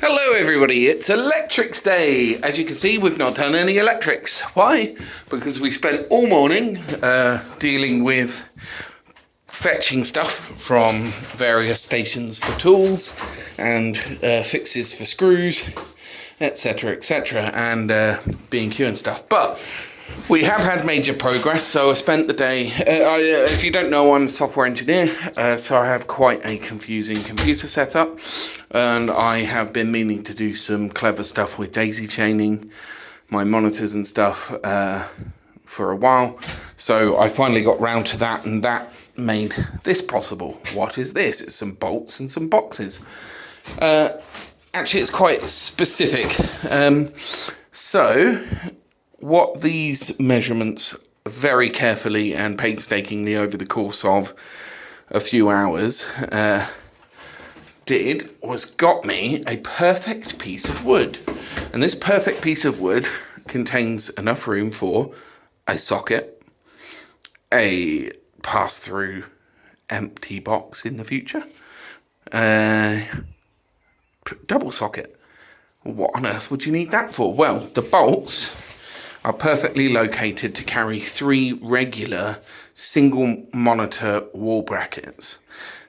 Hello everybody, it's Electrics Day. As you can see, we've not done any electrics. Why? Because we spent all morning dealing with fetching stuff from various stations for tools and fixes for screws, etc, and B&Q and stuff. But we have had major progress, so I spent the day, if you don't know, I'm a software engineer, so I have quite a confusing computer setup, and I have been meaning to do some clever stuff with daisy chaining my monitors and stuff for a while, so I finally got round to that, and that made this possible. What is this? It's some bolts and some boxes. Actually, it's quite specific. So what these measurements very carefully and painstakingly over the course of a few hours did was got me a perfect piece of wood. And this perfect piece of wood contains enough room for a socket, a pass-through empty box in the future, double socket. What on earth would you need that for? Well, the bolts are perfectly located to carry 3 regular single monitor wall brackets.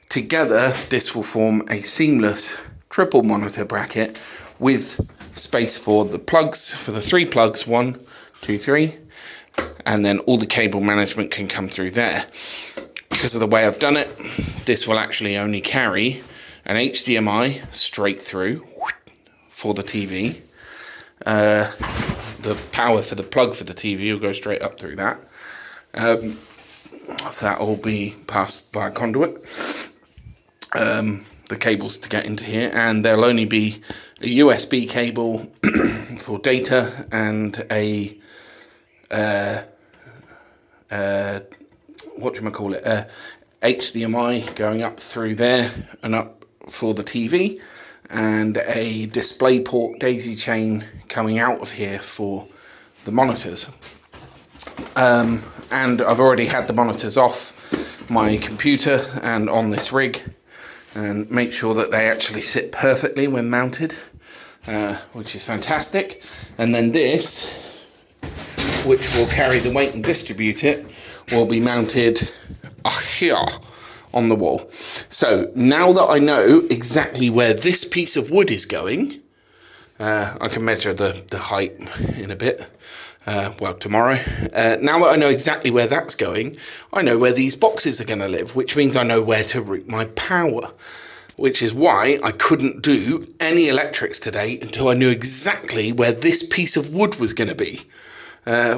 Together, this will form a seamless triple monitor bracket with space for the plugs, for the 3 plugs, 1, 2, 3, and then all the cable management can come through there. Because of the way I've done it, this will actually only carry an HDMI straight through for the TV. The power for the plug for the TV will go straight up through that. So that will be passed via conduit. The cables to get into here, and there'll only be a USB cable for data and a HDMI going up through there and up for the TV, and a display port daisy chain coming out of here for the monitors. And I've already had the monitors off my computer and on this rig, and make sure that they actually sit perfectly when mounted, which is fantastic. And then this, which will carry the weight and distribute it, will be mounted here on the wall. So now that I know exactly where this piece of wood is going, I can measure the height in a bit, tomorrow. Now that I know exactly where that's going, I know where these boxes are going to live, which means I know where to route my power, which is why I couldn't do any electrics today until I knew exactly where this piece of wood was going to be,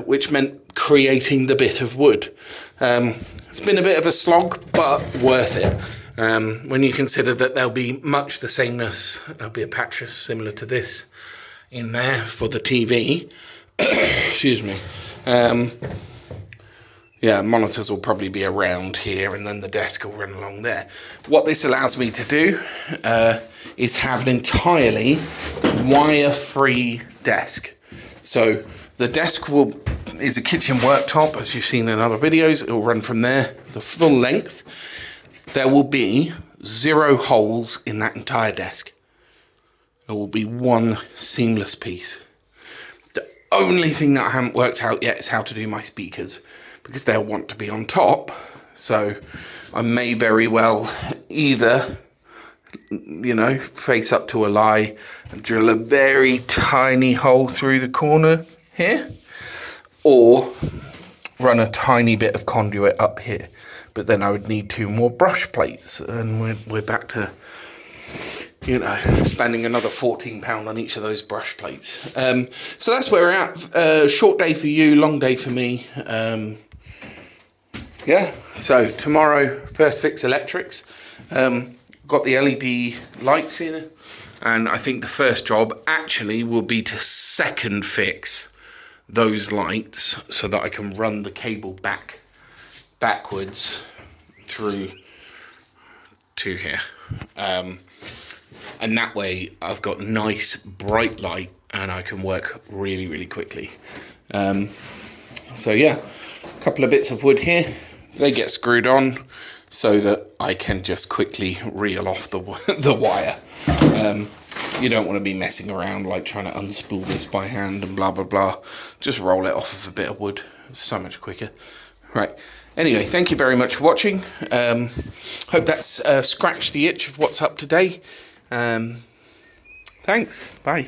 which meant creating the bit of wood. It's been a bit of a slog, but worth it. When you consider that there'll be much the sameness, there'll be a pattress similar to this in there for the TV. Excuse me. Monitors will probably be around here, and then the desk will run along there. What this allows me to do is have an entirely wire-free desk. So the desk is a kitchen worktop, as you've seen in other videos. It will run from there the full length. There will be 0 holes in that entire desk. There will be one seamless piece. The only thing that I haven't worked out yet is how to do my speakers, because they'll want to be on top. So I may very well either, face up to a lie and drill a very tiny hole through the corner here, or run a tiny bit of conduit up here. But then I would need 2 more brush plates, and we're back to, spending another £14 on each of those brush plates. So that's where we're at. Short day for you, long day for me. So tomorrow, first fix electrics. Got the LED lights in, and I think the first job actually will be to second fix those lights so that I can run the cable backwards through to here, and that way I've got nice bright light and I can work really, really quickly. So yeah, a couple of bits of wood here, they get screwed on so that I can just quickly reel off the wire. You don't want to be messing around like trying to unspool this by hand and blah blah blah. Just roll it off of a bit of wood. It's so much quicker. Right. Anyway, thank you very much for watching. Hope that's scratched the itch of what's up today. Thanks. Bye.